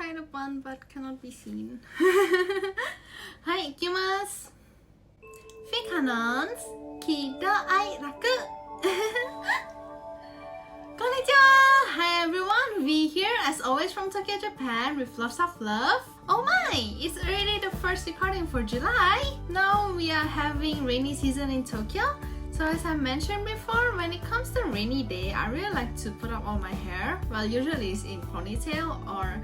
kind of fun but cannot be seen. Hi, ikimasu! VKanons, KiDoAiRaku! Konnichiwa! Hi everyone, V here as always from Tokyo, Japan with lots of love. Oh my! It's already the first recording for July! Now we are having rainy season in Tokyo. So as I mentioned before, when it comes to rainy day, I really like to put up all my hair. Well, usually it's in ponytail or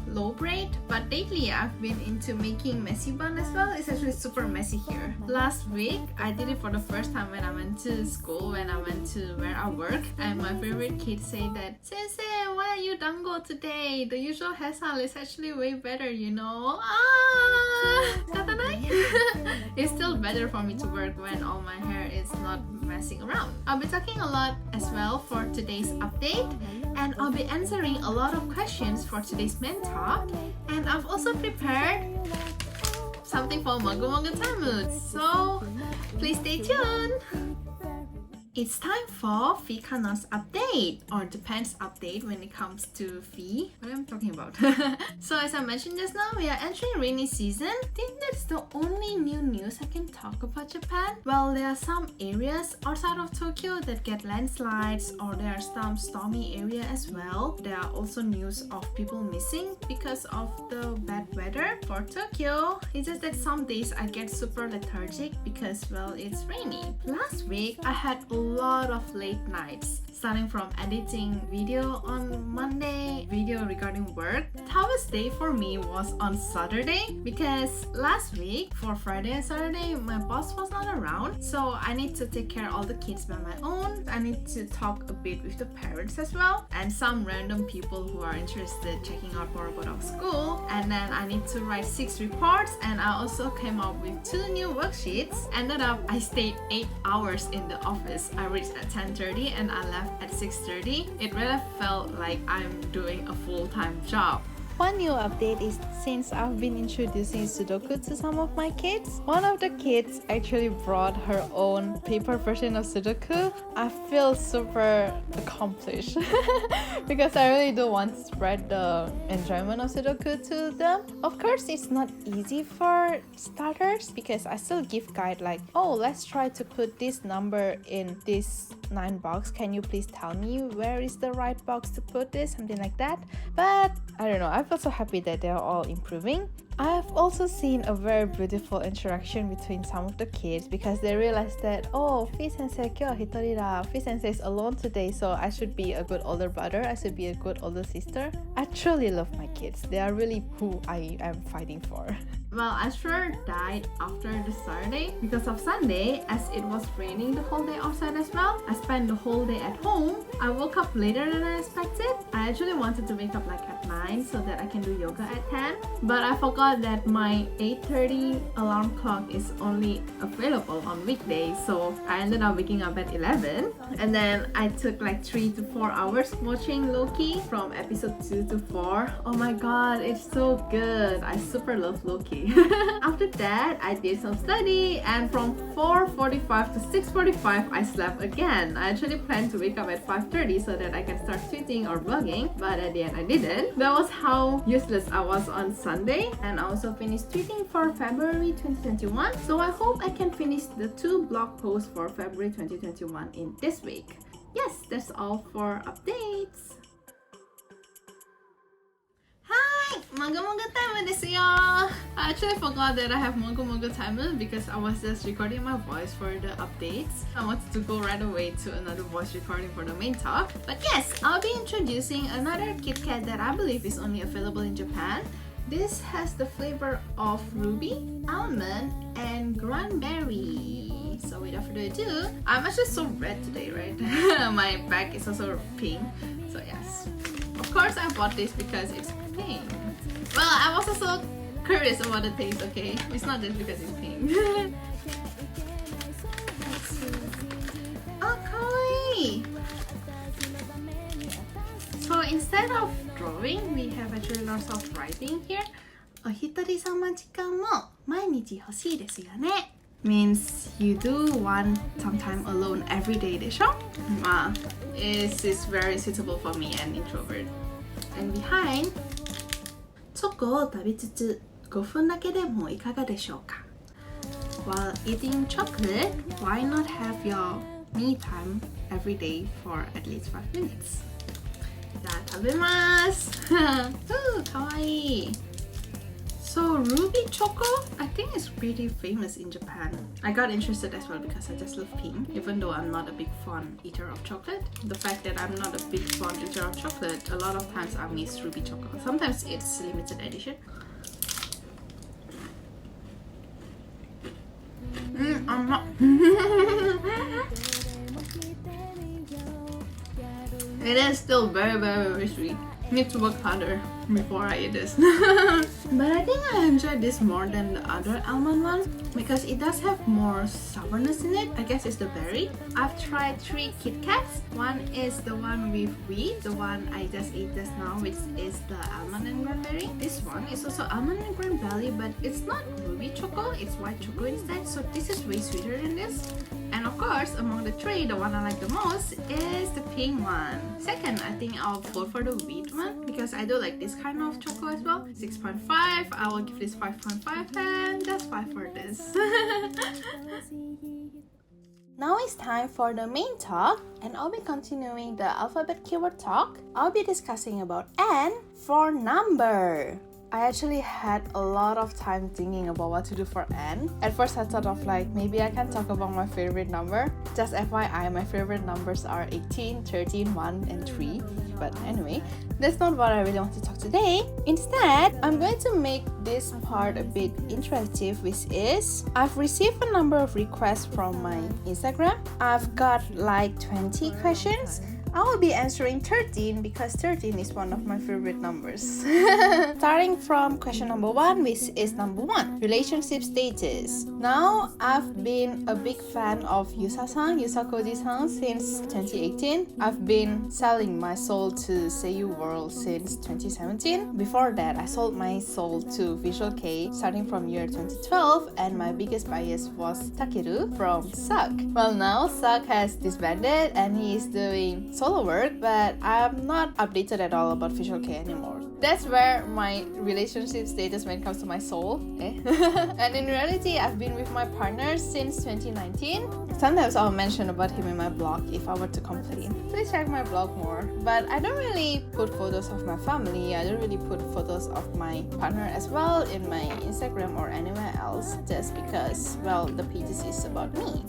low braid, but lately I've been into making messy bun as well. It's actually super messy here. Last week, I did it for the first time when I went to school, when I went to where I work, and my favorite kid said that, "Sensei, why are you dango today? The usual hairstyle is actually way better, you know." It's still better for me to work when all my hair is not messing around. I'll be talking a lot as well for today's update, and I'll be answering a lot of questions for today's main talk, and I've also prepared something for Mogu Tamu, so please stay tuned! It's time for VKanos update, or Japan's update when it comes to V. What am I talking about? So as I mentioned just now, we are entering rainy season. I think that's the only new news I can talk about Japan. Well, there are some areas outside of Tokyo that get landslides, or there are some stormy area as well. There are also news of people missing because of the bad weather for Tokyo. It's just that some days I get super lethargic because, well, it's rainy. Last week, I had a lot of late nights, starting from editing video on Monday, video regarding work. Toughest day for me was on Saturday because last week for Friday and Saturday my boss was not around, so I need to take care of all the kids by my own. I need to talk a bit with the parents as well and some random people who are interested checking out more about our school, and then I need to write 6 reports, and I also came up with 2 new worksheets. Ended up I stayed 8 hours in the office. I reached at 10:30 and I left at 6:30. It really felt like I'm doing a full-time job. One new update is since I've been introducing Sudoku to some of my kids, one of the kids actually brought her own paper version of Sudoku. I feel super accomplished because I really do want to spread the enjoyment of Sudoku to them. Of course, it's not easy for starters because I still give guide like, oh, let's try to put this number in this 9 box. Can you please tell me where is the right box to put this? Something like that. But I don't know, I feel so happy that they are all improving. I've also seen a very beautiful interaction between some of the kids because they realized that, oh, Fi-sensei kyo hitori da. Fi-sensei is alone today, so I should be a good older brother, I should be a good older sister. I truly love my kids. They are really who I am fighting for. Well, I sure died after the Saturday because of Sunday, as it was raining the whole day outside as well. I spent the whole day at home. I woke up later than I expected. I actually wanted to wake up like at 9 so that I can do yoga at 10, but I forgot that my 8:30 alarm clock is only available on weekdays, so I ended up waking up at 11, and then I took like 3 to 4 hours watching Loki from episode 2 to 4. Oh my god, it's so good. I super love Loki. After that, I did some study, and from 4:45 to 6:45 I slept again. I actually planned to wake up at 5:30 so that I can start tweeting or blogging, but at the end I didn't. That was how useless I was on Sunday, and I also finished tweeting for February 2021, so I hope I can finish the 2 blog posts for February 2021 in this week. Yes, that's all for updates. Mogu Time desu yo! I actually forgot that I have Mogu Time because I was just recording my voice for the updates. I wanted to go right away to another voice recording for the main talk. But yes, I'll be introducing another Kitkat that I believe is only available in Japan. This has the flavor of ruby, almond, and cranberry. So without further ado, I'm actually so red today, right? My back is also pink. So yes. Of course I bought this because it's pink. Well, I was also curious about the taste, okay? It's not just because it's pink. Oh, kawaii! So instead of drawing, we have actually lots of writing here. お一人様時間も毎日欲しいですよね. Means you do want some time alone every day でしょ? It is very suitable for me, an introvert. And behind, そこを食べつつ5分だけでもいかがでしょうか While eating chocolate, why not have your me time every day for at least 5 minutes? じゃあ食べますかわいい So ruby choco, I think it's pretty famous in Japan. I got interested as well because I just love pink. Even though I'm not a big fond eater of chocolate, the fact that I'm not a big fond eater of chocolate, a lot of times I miss ruby choco. Sometimes it's limited edition. I'm not. It is still very, very, very sweet. Need to work harder before I eat this. But I think I enjoy this more than the other almond one because it does have more sourness in it. I guess it's the berry. I've tried 3 Kitkats. One is the one with wheat, the one I just ate just now, which is the almond and cranberry. This one is also almond and cranberry, but it's not ruby choco, it's white choco instead. So this is way sweeter than this. And of course, among the 3, the one I like the most is the pink one. Second, I think I'll vote for the wheat one because I do like this kind of choco as well. 6.5, I will give this 5.5 and that's 5 for this. Now it's time for the main talk and I'll be continuing the alphabet keyword talk. I'll be discussing about N for number. I actually had a lot of time thinking about what to do for N. At first I thought of like maybe I can talk about my favorite number. Just FYI, my favorite numbers are 18, 13, 1 and 3. But anyway, that's not what I really want to talk today. Instead, I'm going to make this part a bit interactive, which is I've received a number of requests from my Instagram. I've got like 20 questions. I will be answering 13 because 13 is one of my favorite numbers. Starting from question number 1, which is number 1, relationship status. Now, I've been a big fan of Yusa-san, Yusakoji-san since 2018. I've been selling my soul to Seiyu World since 2017. Before that, I sold my soul to Visual K starting from year 2012 and my biggest bias was Takeru from Suck. Well, now Suck has disbanded and he is doing solo work, but I'm not updated at all about Visual K anymore. That's where my relationship status when it comes to my soul. And in reality, I've been with my partner since 2019. Sometimes I'll mention about him in my blog if I were to complain. Please check my blog more. But I don't really put photos of my family. I don't really put photos of my partner as well in my Instagram or anywhere else just because, well, the page is about me.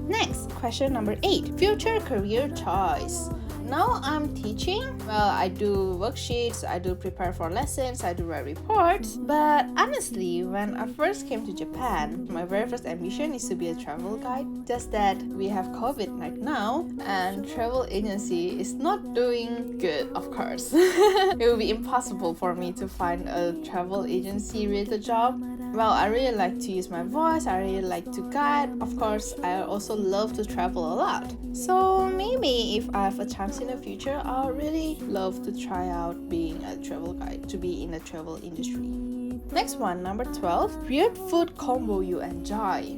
Next, question number 8, future career choice. Now I'm teaching. Well, I do worksheets, I do prepare for lessons, I do write reports. But honestly, when I first came to Japan, my very first ambition is to be a travel guide. Just that we have COVID right now and travel agency is not doing good, of course. It will be impossible for me to find a travel agency related job. Well, I really like to use my voice, I really like to guide. Of course, I also love to travel a lot. So maybe if I have a chance in the future, I'll really love to try out being a travel guide, to be in the travel industry. Next one, number 12, weird food combo you enjoy.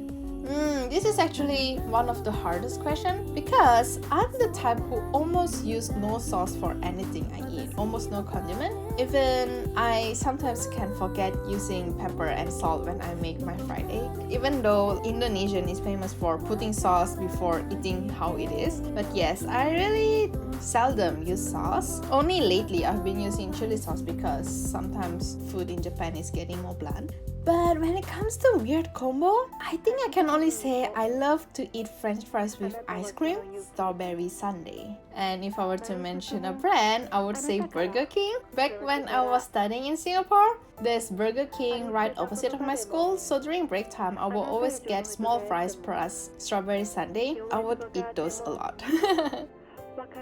This is actually one of the hardest questions because I'm the type who almost use no sauce for anything I eat, almost no condiment. Even I sometimes can forget using pepper and salt when I make my fried egg. Even though Indonesian is famous for putting sauce before eating how it is. But yes, I really seldom use sauce. Only lately I've been using chili sauce because sometimes food in Japan is getting more bland. But when it comes to weird combo, I think I can only say I love to eat french fries with ice cream, strawberry sundae. And if I were to mention a brand, I would say Burger King. Back when I was studying in Singapore, there's Burger King right opposite of my school, so during break time, I will always get small fries plus strawberry sundae. I would eat those a lot.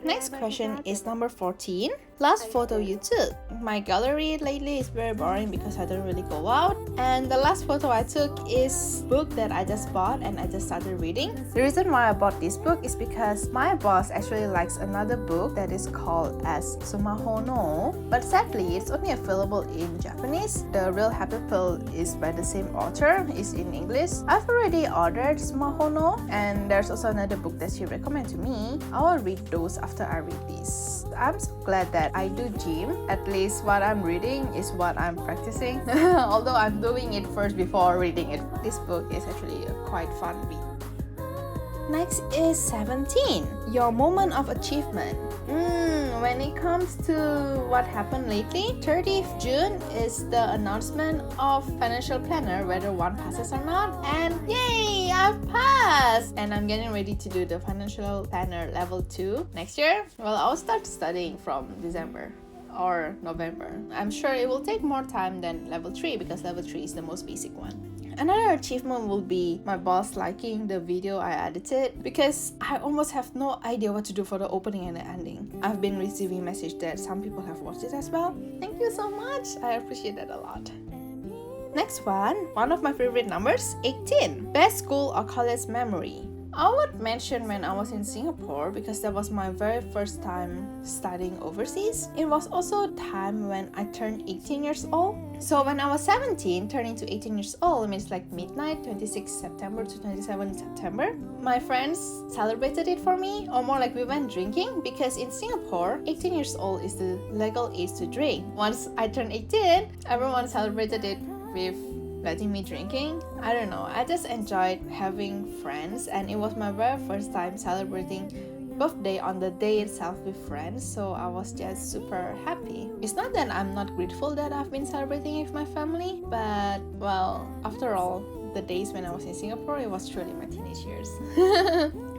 Next question is number 14. Last photo you took. My gallery lately is very boring because I don't really go out. And the last photo I took is book that I just bought and I just started reading. The reason why I bought this book is because my boss actually likes another book that is called as Sumaho no. But sadly, it's only available in Japanese. The Real Happy Pill is by the same author, is in English. I've already ordered Sumaho no, and there's also another book that she recommended to me. I will read those after I read this. I'm so glad that I do gym. At least what I'm reading is what I'm practicing. Although I'm doing it first before reading it. This book is actually a quite fun read. Next is 17. Your moment of achievement. When it comes to what happened lately, 30th June is the announcement of financial planner, whether one passes or not. And yay, I've passed! And I'm getting ready to do the financial planner level 2 next year. Well, I'll start studying from December or November. I'm sure it will take more time than level 3 because level 3 is the most basic one. Another achievement will be my boss liking the video I edited because I almost have no idea what to do for the opening and the ending. I've been receiving message that some people have watched it as well. Thank you so much. I appreciate that a lot. Next one of my favorite numbers, 18. Best school or college memory. I would mention when I was in Singapore because that was my very first time studying overseas. It was also a time when I turned 18 years old. So when I was 17, turning to 18 years old means like midnight, 26 September to 27 September. My friends celebrated it for me, or more like we went drinking, because in Singapore, 18 years old is the legal age to drink. Once I turned 18, everyone celebrated it with letting me drinking. I don't know, I just enjoyed having friends, and it was my very first time celebrating birthday on the day itself with friends, so I was just super happy. It's not that I'm not grateful that I've been celebrating with my family, but well, after all, the days when I was in Singapore, it was truly my teenage years.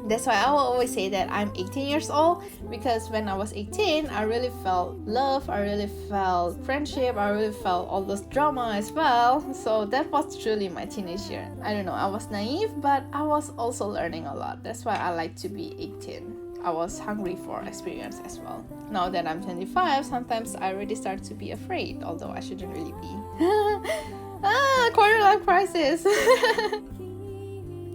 That's why I will always say that I'm 18 years old, because when I was 18, I really felt love, I really felt friendship, I really felt all those drama as well. So that was truly my teenage year. I don't know, I was naive, but I was also learning a lot. That's why I like to be 18. I was hungry for experience as well. Now that I'm 25, sometimes I really start to be afraid, although I shouldn't really be. Quarter life crisis.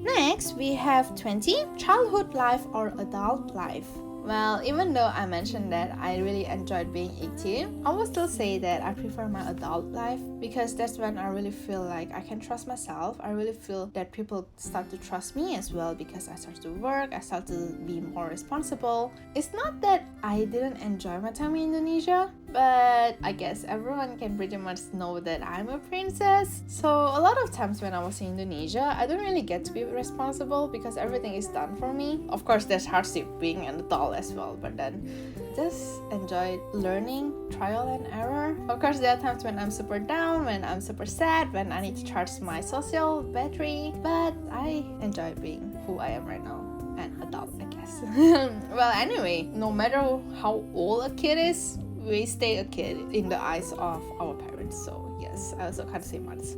Next, we have 20, childhood life or adult life. Well, even though I mentioned that I really enjoyed being 18, I will still say that I prefer my adult life, because that's when I really feel like I can trust myself. I really feel that people start to trust me as well, because I start to work, I start to be more responsible. It's not that I didn't enjoy my time in Indonesia, but I guess everyone can pretty much know that I'm a princess. So a lot of times when I was in Indonesia, I don't really get to be responsible because everything is done for me. Of course, there's hardship being an adult as well, but then just enjoyed learning, trial and error. Of course, there are times when I'm super down, when I'm super sad, when I need to charge my social battery, but I enjoy being who I am right now, an adult, I guess. Well, anyway, no matter how old a kid is, we stay a kid in the eyes of our parents. So yes, I also can't say much.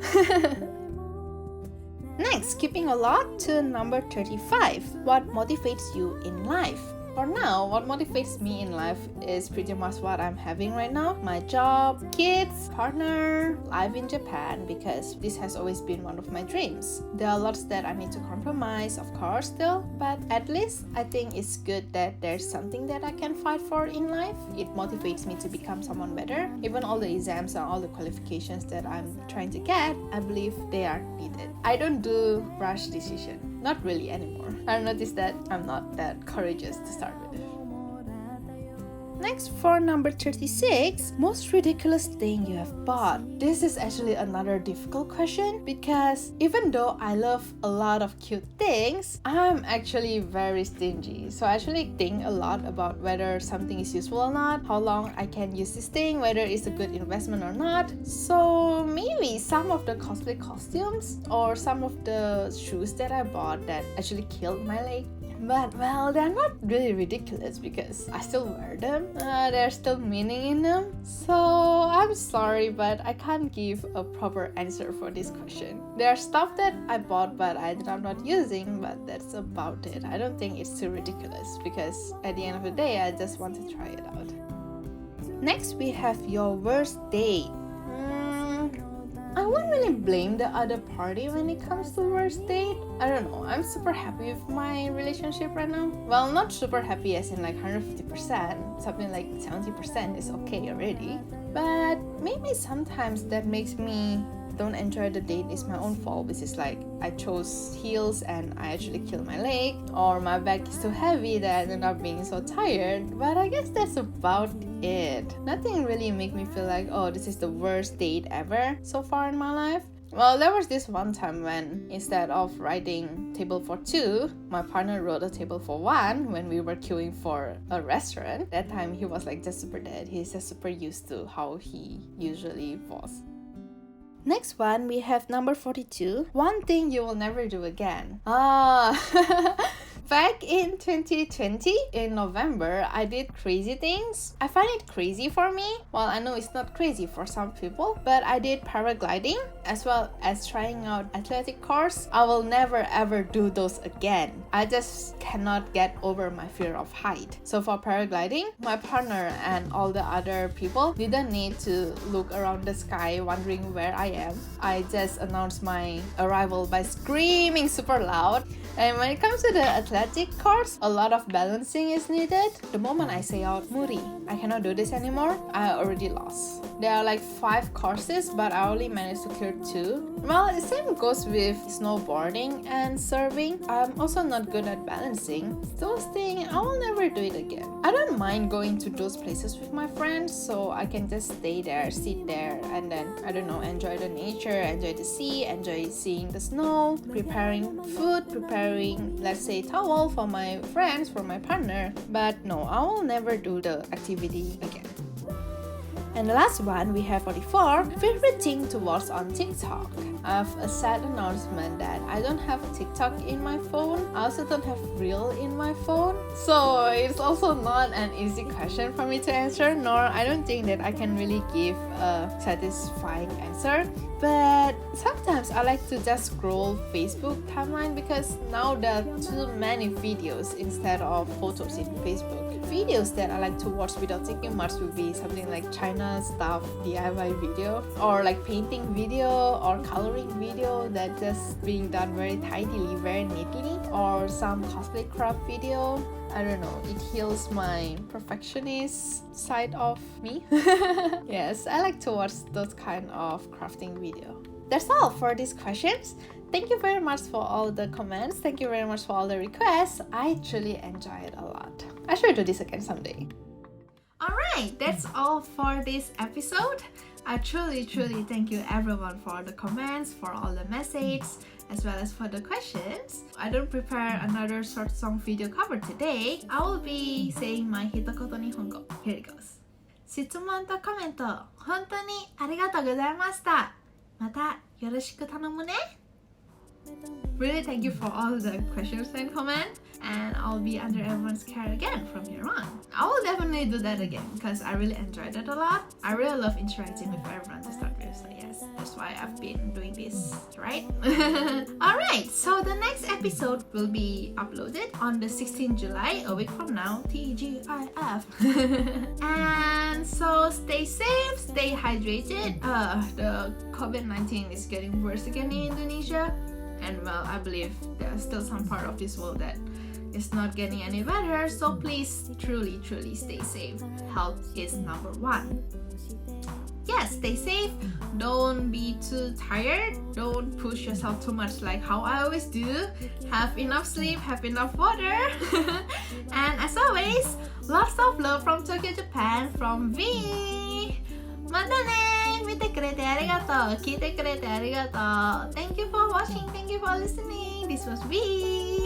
Next, skipping a lot to number 35. What motivates you in life? For now, what motivates me in life is pretty much what I'm having right now. My job, kids, partner, life in Japan, because this has always been one of my dreams. There are lots that I need to compromise, of course, still, but at least I think it's good that there's something that I can fight for in life. It motivates me to become someone better. Even all the exams and all the qualifications that I'm trying to get, I believe they are needed. I don't do rush decision. Not really anymore. I've noticed that I'm not that courageous to start with. Next, for number 36, most ridiculous thing you have bought. This is actually another difficult question, because even though I love a lot of cute things, I'm actually very stingy. So I actually think a lot about whether something is useful or not, how long I can use this thing, whether it's a good investment or not. So maybe some of the cosplay costumes or some of the shoes that I bought that actually killed my leg. But well, they're not really ridiculous because I still wear them. There's still meaning in them. So I'm sorry, but I can't give a proper answer for this question. There are stuff that I bought but I'm not using, but that's about it. I don't think it's too ridiculous because at the end of the day, I just want to try it out. Next, we have your worst date. I wouldn't really blame the other party when it comes to worst date. I don't know, I'm super happy with my relationship right now. Well, not super happy as in like 150%, something like 70% is okay already. But maybe sometimes that makes me don't enjoy the date, it's my own fault. This is like I chose heels and I actually killed my leg, or my back is too heavy that I ended up being so tired. But I guess that's about it. Nothing really make me feel like, oh, this is the worst date ever so far in my life. Well, there was this one time when instead of writing table for 2, my partner wrote a table for 1 when we were queuing for a restaurant. That time he was like just super dead. He's just super used to how he usually was. Next one, we have number 42. One thing you will never do again. Back in 2020, in November, I did crazy things. I find it crazy for me. Well, I know it's not crazy for some people, but I did paragliding as well as trying out athletic course. I will never ever do those again. I just cannot get over my fear of height. So for paragliding, my partner and all the other people didn't need to look around the sky wondering where I am. I just announced my arrival by screaming super loud. And when it comes to the athletic course, a lot of balancing is needed. The moment I say out, Muri, I cannot do this anymore, I already lost. There are like 5 courses, but I only managed to clear 2. Well, the same goes with snowboarding and surfing. I'm also not good at balancing. Those things, I will never do it again. I don't mind going to those places with my friends, so I can just stay there, sit there, and then, I don't know, enjoy the nature, enjoy the sea, enjoy seeing the snow, preparing food, preparing, let's say, towel for my friends, for my partner. But no, I will never do the activity again. And the last one, we have 44, favorite thing to watch on TikTok. I have a sad announcement that I don't have TikTok in my phone. I also don't have Reel in my phone. So it's also not an easy question for me to answer, nor I don't think that I can really give a satisfying answer. But sometimes I like to just scroll Facebook timeline because now there are too many videos instead of photos in Facebook. Videos that I like to watch without thinking much would be something like China stuff DIY video, or like painting video or coloring video that just being done very tidily, very neatly, or some cosplay craft video. I don't know, it heals my perfectionist side of me. Yes, I like to watch those kind of crafting video. That's all for these questions. Thank you very much for all the comments. Thank you very much for all the requests. I truly enjoyed it a lot. I should do this again someday. Alright, that's all for this episode. I truly thank you everyone for the comments, for all the messages, as well as for the questions. I don't prepare another short song video cover today. I will be saying my hitokoto Nihongo. Here it goes. 質問とコメント本当にありがとうございました。またよろしく頼むね。Really thank you for all the questions and comments, and I'll be under everyone's care again from here on. I will definitely do that again because I really enjoyed it a lot. I really love interacting with everyone to start with, so yes, that's why I've been doing this, right? Alright, so the next episode will be uploaded on the 16th July, a week from now, TGIF. And so stay safe, stay hydrated. The COVID-19 is getting worse again in Indonesia. And well, I believe there's still some part of this world that is not getting any better. So please, truly stay safe. Health is number 1. Yes, stay safe. Don't be too tired. Don't push yourself too much like how I always do. Have enough sleep, have enough water. And as always, lots of love from Tokyo, Japan, from V. またね、見てくれてありがとう、聞いてくれてありがとう。Thank you for watching, thank you for listening. This was V.